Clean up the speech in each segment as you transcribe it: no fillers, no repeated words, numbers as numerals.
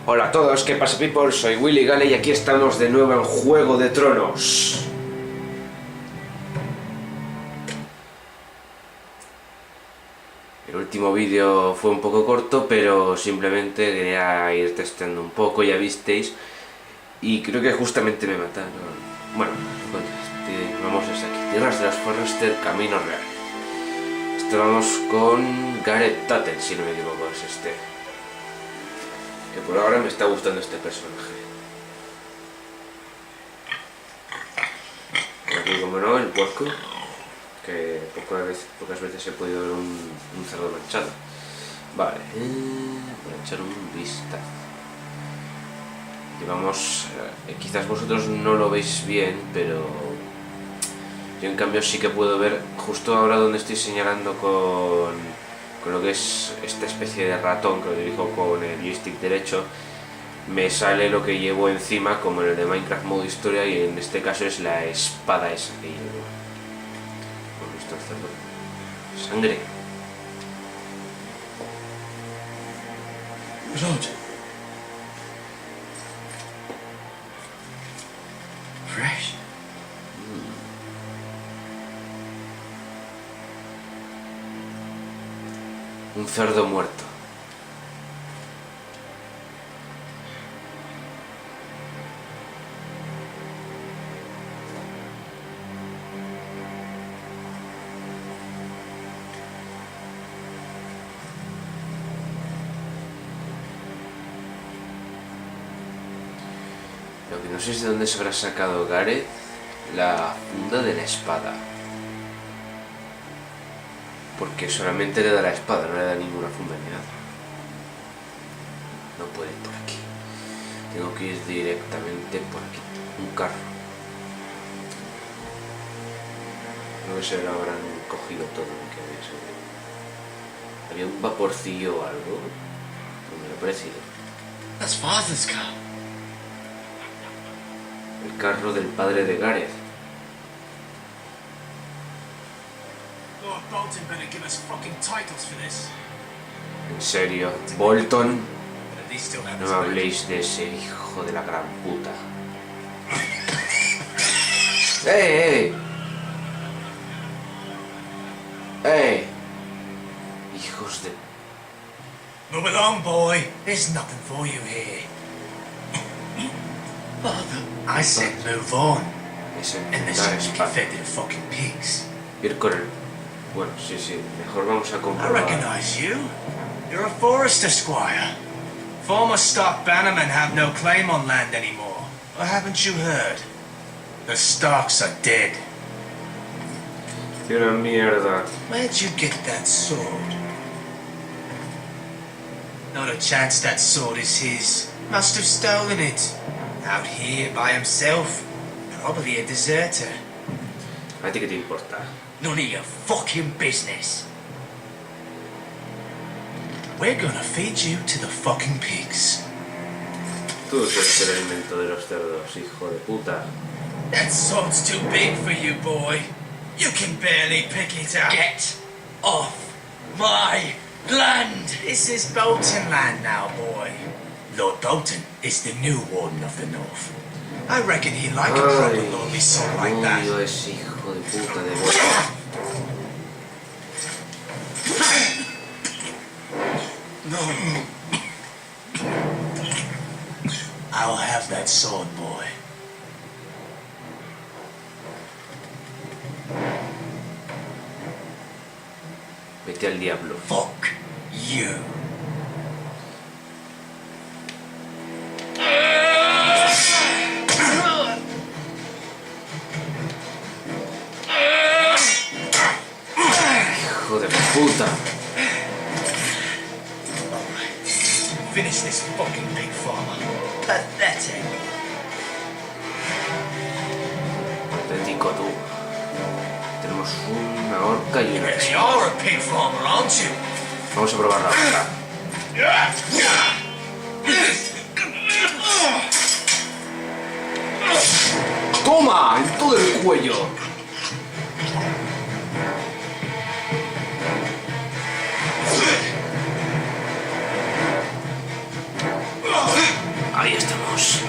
Hola a todos, ¿qué pasa, people? Soy Willy Gale y aquí estamos de nuevo en Juego de Tronos. El último vídeo fue un poco corto, pero simplemente quería ir testeando un poco, ya visteis. Y creo que justamente me mataron. Bueno, vamos hasta aquí. Tierras de las Forrester, Camino Real. Vamos con Gareth Tuttle, si no me equivoco, es este. Que por ahora me está gustando este personaje. Aquí, como no, el puerco, que pocas veces he podido ver un cerdo manchado. Vale, para echar un vistazo. Y vamos, quizás vosotros no lo veis bien, pero yo en cambio sí que puedo ver justo ahora donde estoy señalando con lo que es esta especie de ratón que lo dirijo con el joystick derecho. Me sale lo que llevo encima, como en el de Minecraft modo historia, y en este caso es la espada esa que llevo. ¿Hemos visto el cerdo? Sangre. Blood. Fresh. Un cerdo muerto. Lo que no sé es de dónde se habrá sacado Gareth la funda de la espada. Porque solamente le da la espada, no le da ninguna funda ni nada. No puede ir por aquí. Tengo que ir directamente por aquí. Un carro. Creo que se lo habrán cogido todo lo que había sobre. Había un vaporcillo o algo. No me lo ha parecido. That's Father's car. El carro del padre de Gareth. Lord Bolton better give us fucking titles for this. En serio, Bolton, But at least still have no his me badge. habléis de ese hijo de la gran puta. ¡Eh! ¡Eh! Hijos de... Move along, boy. There's nothing for you here. Father, I said move on. Ese And this puta is espada. infected fucking pigs. Ir con el... Bueno, sí, mejor vamos a I comprobar. recognize you. You're a Forester squire. Former stock bannermen have no claim on land anymore. Or haven't you heard? The Starks are dead. ¡Qué una mierda! Where'd you get that sword? Not a chance that sword is his. Must have stolen it. Out here by himself. Probably a deserter. ¿A ti qué te importa? None of your fucking business. We're gonna feed you to the fucking pigs. Tú eres el alimento de los cerdos, hijo de puta. That sword's too big for you, boy. You can barely pick it up. Get off my land! This is Bolton land now, boy. Lord Bolton is the new Warden of the North. I reckon he'd like a proper lordly sword like that. Odio a ese hijo de puta de Bolton. No. I'll have that sword, boy. Vete al diablo. Fuck you. Hijo de puta. Finish this fucking big farmer. Pathetic. Patético tú. Tenemos una horca y You una really espada. are a pig farmer, aren't you? Vamos a probar la horca. ¡Toma! En todo el cuello. Ahí estamos.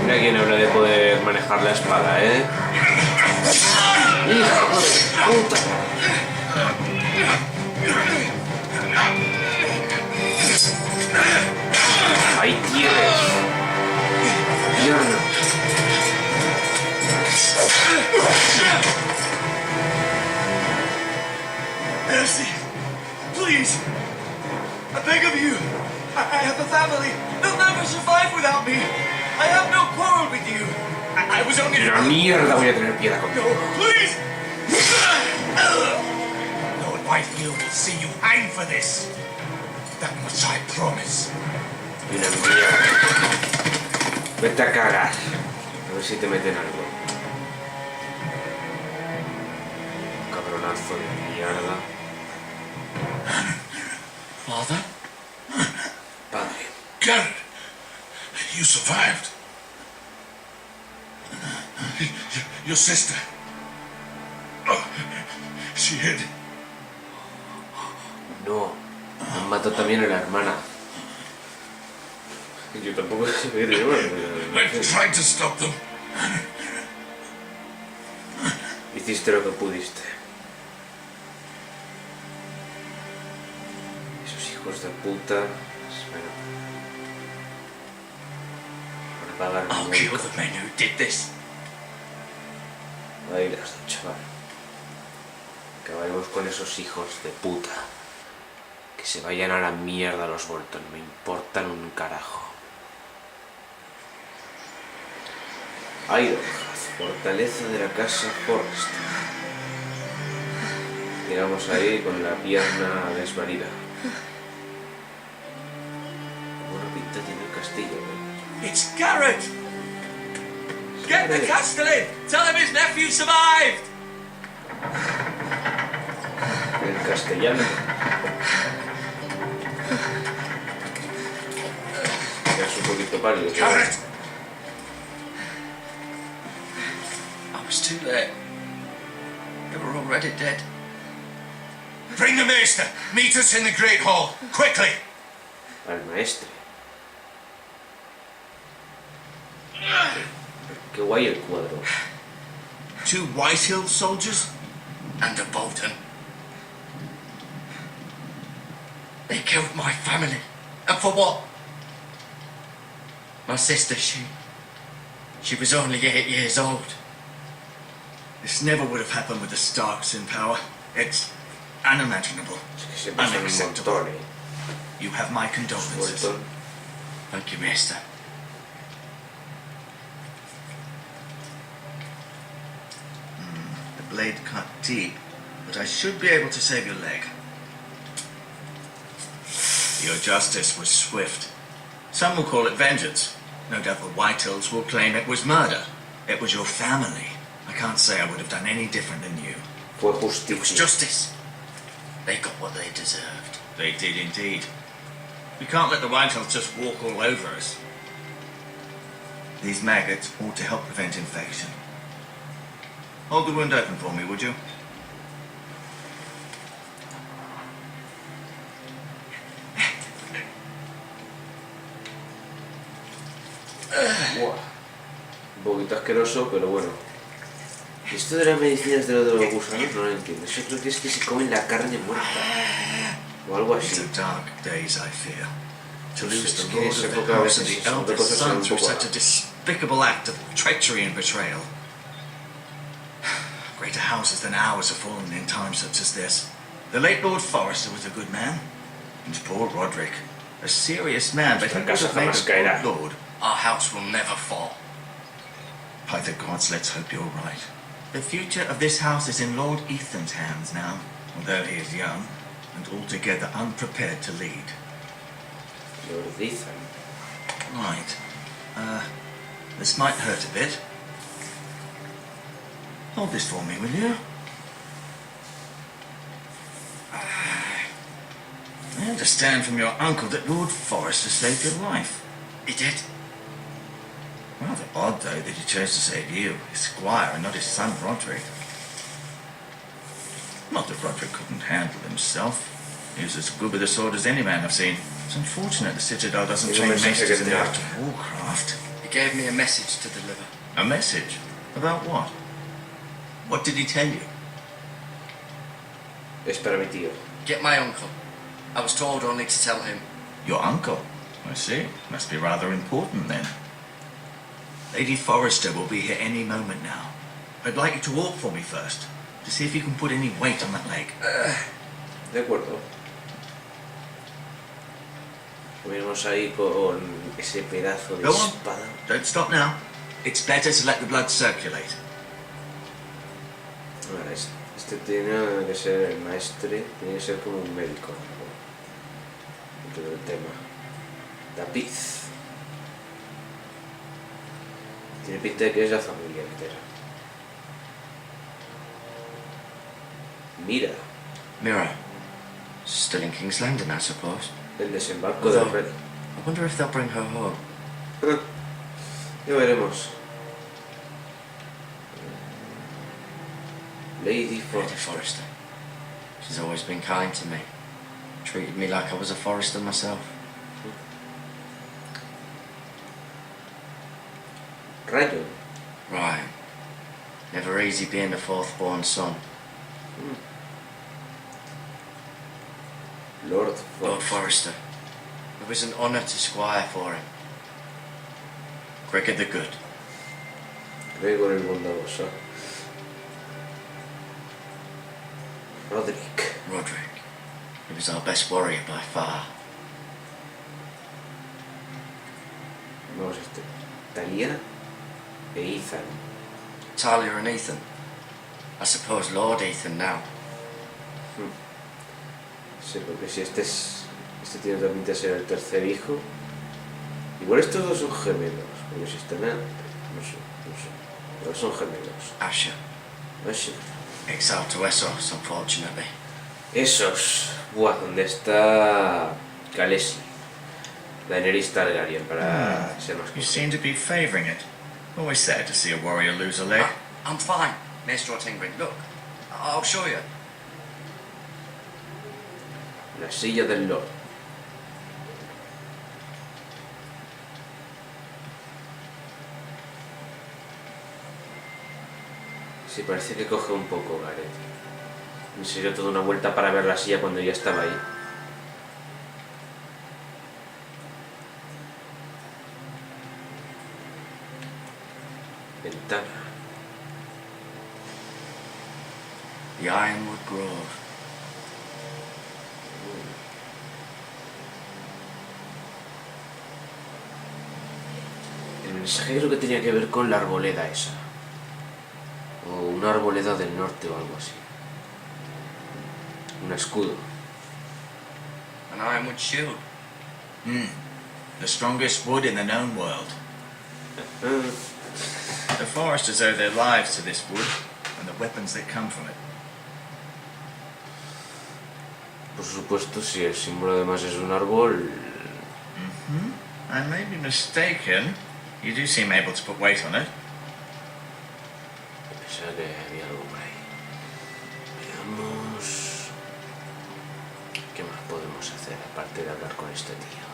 Mira quién habla de poder manejar la espada, ¿eh? ¡Hijo de puta! ¡Ahí tienes! ¡Mierda! Mercy, please. I beg of you. I have a family. They'll never survive without me. I have no quarrel with you. I was only... ¡La mierda! Voy a tener piedad contigo. No, please! Lord Whitefield will see you hang for this. That much I promise. Y una mierda. Vete a cagar. A ver si te meten algo. Cabronazo de mierda. Father? Padre. Garrett, you survived. Your sister. Oh, she hid. No. Han matado también a la hermana. Yo tampoco sé qué I tried to stop them. Hiciste lo que pudiste. Esos hijos de puta. Bueno. Para pagar I'll kill the men who did this. Ahí lo has dicho, chaval. Acabaremos con esos hijos de puta. Que se vayan a la mierda los Bolton. Me importan un carajo. Ironhath, fortaleza de la casa Forrest. Llegamos ahí con la pierna desvalida. Buena pinta tiene el castillo, ¿eh? It's Garrett! Get the Castellan! Tell him his nephew survived! El castellano. Ya es un poquito pálido. Garrett! I was too late. They were already dead. Bring the maester! Meet us in the Great Hall! Quickly! Al maestre. Qué guay el cuadro. 2 Whitehill soldiers? And a Bolton. They killed my family. And for what? My sister, she was only 8 years old. This never would have happened with the Starks in power. It's unimaginable. Es que siempre son un montón, ¿eh? You have my condolences. Bolton. Thank you, Maester. The blade cut deep, but I should be able to save your leg. Your justice was swift. Some will call it vengeance. No doubt the Whitehills will claim it was murder. It was your family. I can't say I would have done any different than you. Fue It was justicia. justice. They got what they deserved. They did indeed. We can't let the Whitehills just walk all over us. These maggots ought to help prevent infection. Hold the wound open for me, would you? Buah. Un poquito asqueroso, pero bueno. ¿Y esto de las medicinas de los gusanos? No lo entiendo. Yo creo que es que se comen la carne muerta. O algo It's así. a dark days, I fear. To Pues lose es the que en lord esa of the época a house and veces the son de eldest cosas son un through poco such a despicable act of treachery and betrayal. Greater houses than ours have fallen in times such as this. The late Lord Forrester was a good man. And poor Roderick, a serious man, but he would casa have made jamás a caerá. good lord. Our house will never fall. By the gods, let's hope you're right. The future of this house is in Lord Ethan's hands now, although he is young and altogether unprepared to lead. Lord Ethan. Right. This might hurt a bit. Hold this for me, will you? I understand from your uncle that Lord Forrester saved your life. He did. Rather odd, though, that he chose to save you, his squire, and not his son Roderick. Not that Roderick couldn't handle himself. He was as good with a sword as any man I've seen. It's unfortunate the Citadel doesn't train mensaje maesters que in the te art of warcraft. He gave me a message to deliver. A message? About what? What did he tell you? Es para mi tío. Get my uncle. I was told only to tell him. Your uncle? I see. Must be rather important then. Lady Forrester will be here any moment now. I'd like you to walk for me first, to see if you can put any weight on that leg. De acuerdo. Subimos ahí con ese pedazo de Go on. espada. Don't stop now. It's better to let the blood circulate. Vale, este tiene que ser el maestre, tiene que ser como un médico, ¿no? Dentro del tema. Tapiz. Tiene pinta de que es la familia entera. Mira, Mirror. Still in King's Landing, I suppose. el desembarco del rey. I wonder if they'll bring her home. Ya veremos. Lady Lady Forrester. Forrester. She's always been kind to me. Treated me like I was a Forrester myself. Rayo. Right. Never easy being the fourth born son. Lord Lord Forrester. Forrester. It was an honour to squire for him. Gregor the Good. Gregor el bondadoso. Roderick. Roderick. He was our best warrior by far. Vamos Talia e Ethan. Talia and Ethan. I suppose Lord Ethan now. Sí, porque si este tiene toda pinta de ser el tercer hijo. Igual estos dos son gemelos, porque si están no sé, pero son gemelos. Asher. Asher. Exiled to Essos, unfortunately. Esos. Buah, ¿dónde está Khaleesi? Daenerys Targaryen, para ser más You concreto. seem to be favouring it. Always sad to see a warrior lose a leg. I'm fine, Maestro Tingring. Look, I'll show you. La silla del Lord. Sí, parece que coge un poco Gareth. En serio, toda una vuelta para ver la silla cuando ya estaba ahí. Ventana. The Ironwood Grove. El mensaje creo que tenía que ver con la arboleda esa. O una arboleda del norte o algo así. Un escudo. An Ironwood shield. The strongest wood in the known world. The foresters owe their lives to this wood and the weapons that come from it. Por supuesto, si el símbolo además es un árbol... I may be mistaken. You do seem able to put weight on it. Pensaba que había algo por ahí. Veamos... ¿Qué más podemos hacer aparte de hablar con este tío?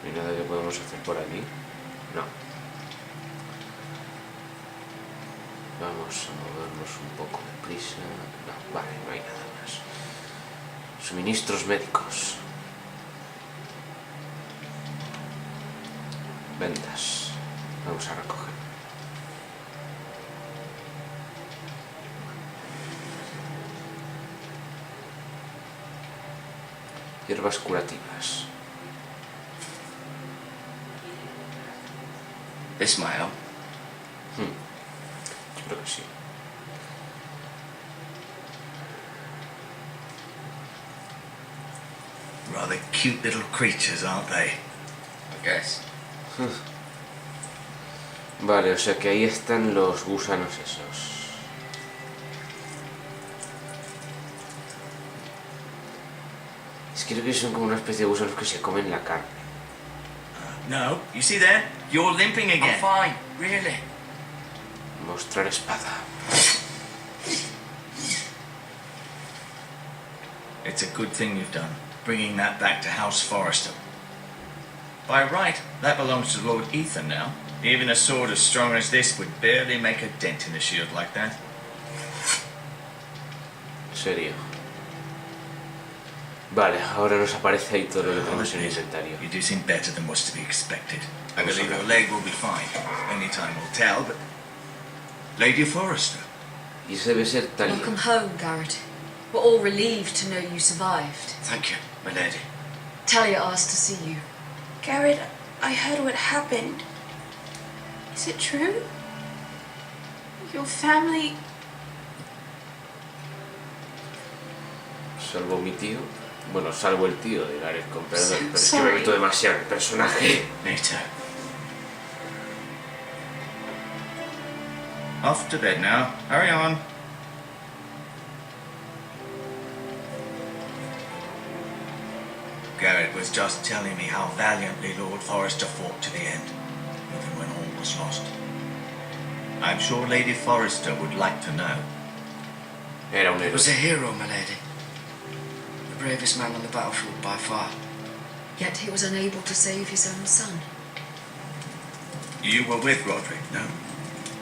¿No hay nada que podemos hacer por aquí? No. Vamos a movernos un poco de prisa. No, vale, no hay nada más. Suministros médicos. Ventas. Vamos a recoger. Hierbas curativas. This might help. Yo creo que sí. Rather cute little creatures, aren't they? I guess. Vale, o sea que ahí están los gusanos esos. Es que creo que son como una especie de gusanos que se comen la carne. No, you see there? You're limping I'm again. fine, really. Mostrar espada. It's a good thing you've done, bringing that back to House Forrester. By right, that belongs to Lord Ethan now. Even a sword as strong as this would barely make a dent in a shield like that. Serio. Vale, ahora nos aparece ahí todo lo que tenemos en el inventario. You do seem better than was to be expected. I believe your leg will be fine. Only time will tell, but... Lady Forrester. Y ese debe ser Talia. Welcome home, Garrett. We're all relieved to know you survived. Thank you, my lady. Talia asked to see you. Garrett, I heard what happened. Is it true? Your family... Salvo mi tío. Bueno, salvo el tío de Gareth, con perdón. Pero es que me Sorry. meto demasiado en el personaje. Me too. Off to bed now. Hurry on. Garrett was just telling me how valiantly Lord Forrester fought to the end, even when all was lost. I'm sure Lady Forrester would like to know. Era un He was a héroe. hero, my lady. The bravest man on the battlefield by far. Yet he was unable to save his own son. You were with Roderick, no?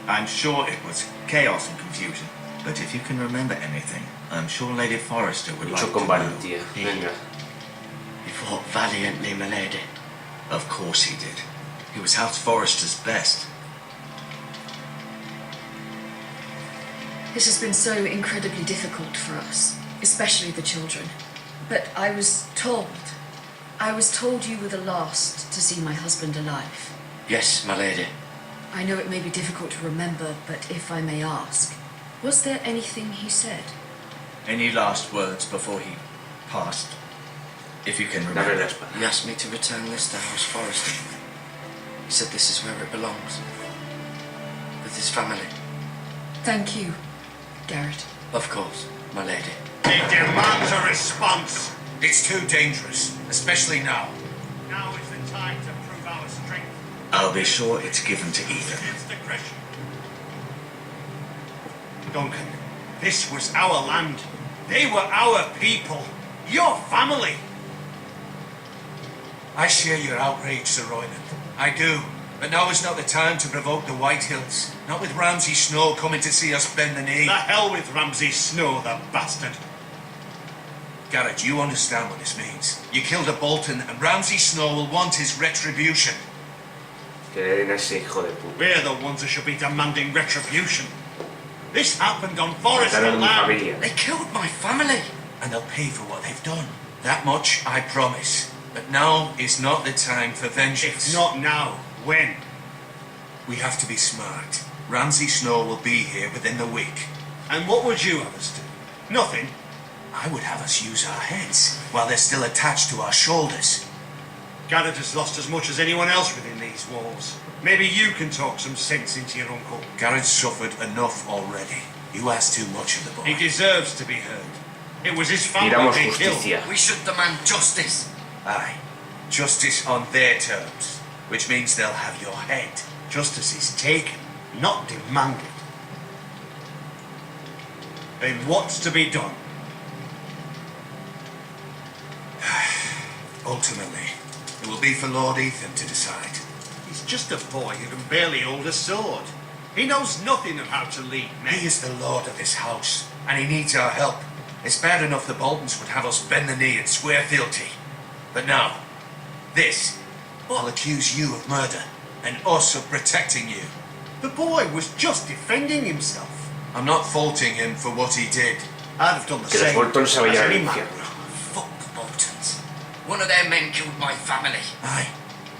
I'm sure it was chaos and confusion, but if you can remember anything, I'm sure Lady Forrester would like Luchó to con know. valentía. Venga. He fought valiantly, my lady. Of course he did. He was House Forrester's best. This has been so incredibly difficult for us, especially the children. But I was told you were the last to see my husband alive. Yes, my lady. I know it may be difficult to remember, but if I may ask, was there anything he said? Any last words before he passed? If you can Dame remember. la espada. He asked me to return this to House Forrester. He said this is where it belongs. With his family. Thank you, Garrett. Of course, my lady. It demands a response. It's too dangerous, especially now. Now is the time to prove our strength I'll be sure it's given to Ethan. against aggression. Duncan, this was our land. They were our people. Your family. I share your outrage, Sir Royland. I do. But now is not the time to provoke the Whitehills. Not with Ramsay Snow coming to see us bend the knee. The hell with Ramsay Snow, the bastard. Garrett, you understand what this means. You killed a Bolton, and Ramsay Snow will want his retribution. Que le den a ese hijo de puta. We're the ones who should be demanding retribution. This happened on Forest Mataron a mi land. familia. They killed my family. And they'll pay for what they've done. That much I promise. But now is not the time for vengeance. It's not now. When? We have to be smart. Ramsay Snow will be here within the week. And what would you have us do? Nothing. I would have us use our heads while they're still attached to our shoulders. Garrett has lost as much as anyone else within these walls. Maybe you can talk some sense into your uncle. Garrett's suffered enough already. You ask too much of the boy. He deserves to be heard. It was his family Pidamos they killed. justicia. We should demand justice. Aye. Justice on their terms, which means they'll have your head. Justice is taken, not demanded. Then what's to be done? Ultimately, it will be for Lord Ethan to decide. He's just a boy who can barely hold a sword. He knows nothing of how to lead men. He is the lord of this house, and he needs our help. It's bad enough the Boltons would have us bend the knee and swear fealty. But now, this, I'll accuse you of murder, and us of protecting you. The boy was just defending himself. I'm not faulting him for what he did. I'd have done the Que los same. Bolton se vayan as al any man. infierno. Fuck the Boltons. One of their men killed my family. Aye,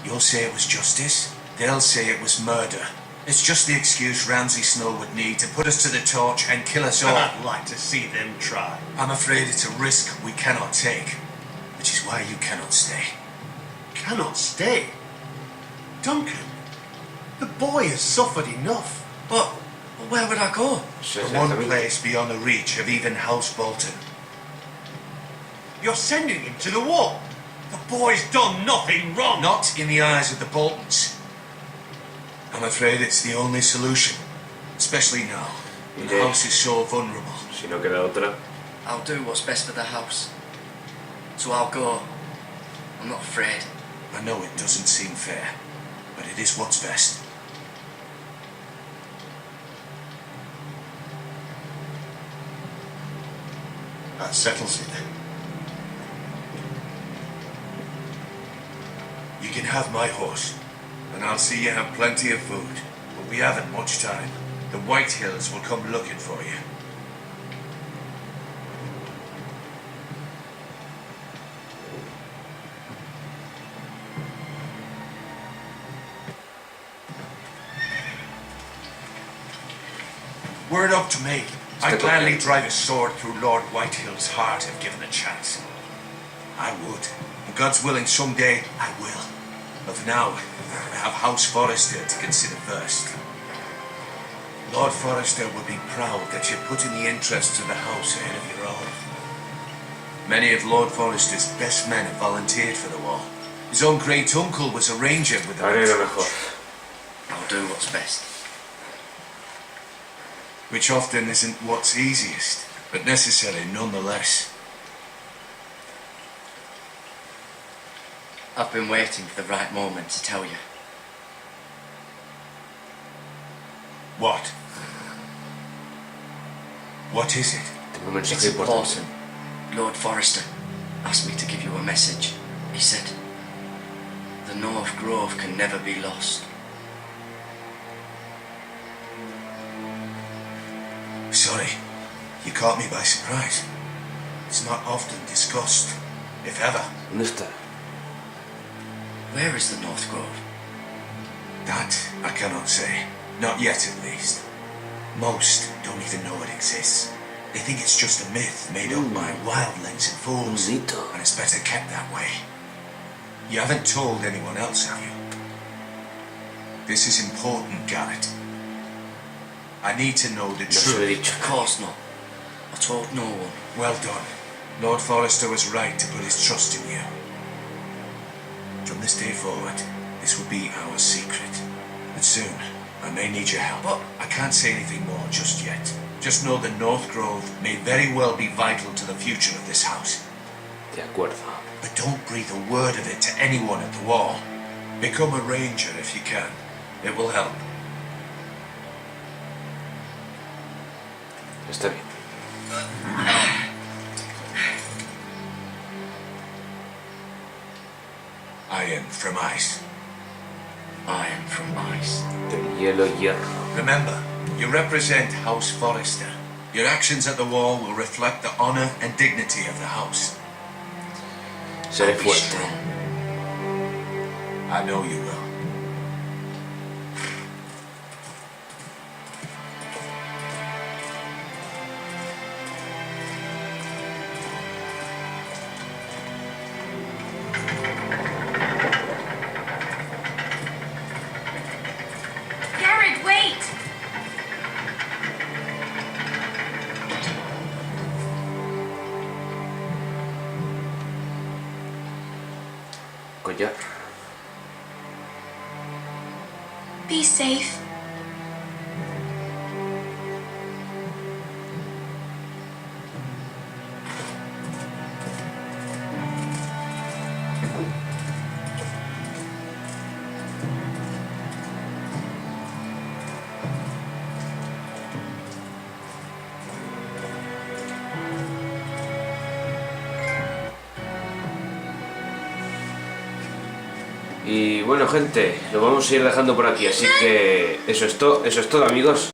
you'll say it was justice. They'll say it was murder. It's just the excuse Ramsay Snow would need to put us to the torch and kill us all. I'd like to see them try. I'm afraid it's a risk we cannot take, which is why you cannot stay. Cannot stay. Duncan, the boy has suffered enough. But where would I go? Sí, The one exactamente. place beyond the reach of even House Bolton. You're sending him to the war. The boy's done nothing wrong. Not in the eyes of the Boltons. I'm afraid it's the only solution, especially now, when the Okay. house is so vulnerable. Si no queda otra. I'll do what's best for the house. So I'll go. I'm not afraid. I know it doesn't seem fair, but it is what's best. That settles it then. You can have my horse, and I'll see you have plenty of food. But we haven't much time. The White Hills will come looking for you. Were it up to me, I'd gladly drive a sword through Lord Whitehill's heart if given a chance. I would. And God's willing, someday I will. But for now, I have House Forrester to consider first. Lord Forrester would be proud that you put in the interests of the house ahead of your own. Many of Lord Forrester's best men have volunteered for the war. His own great-uncle was a ranger with the Haré lo mejor. I'll do what's best. which often isn't what's easiest, but necessary nonetheless. I've been waiting for the right moment to tell you. What? What is it? Tengo un mensaje It's importante. important. Lord Forrester asked me to give you a message. He said, the North Grove can never be lost. Sorry, you caught me by surprise. It's not often discussed, if ever. ¿Dónde está? Where is the North Grove? That I cannot say. Not yet, at least. Most don't even know it exists. They think it's just a myth made up by wildlings and fools, Bonito. and it's better kept that way. You haven't told anyone else, have you? This is important, Garrett. I need to know the No se lo he truth. dicho. Of course not. I told no one. Well done. Lord Forrester was right to put his trust in you. From this day forward, this will be our secret. But soon, I may need your help. But I can't say anything more just yet. Just know the North Grove may very well be vital to the future of this house. De acuerdo. But don't breathe a word of it to anyone at the wall. Become a ranger if you can. It will help. Está bien. Iron from ice. Iron from ice. Del hielo, hierro. Remember, you represent House Forrester. Your actions at the wall will reflect the honor and dignity of the house. Seré I'll be fuerte. strong. I know you will. Garrett, wait! Collar. Be safe. Y bueno, gente, lo vamos a ir dejando por aquí, así que eso es todo amigos.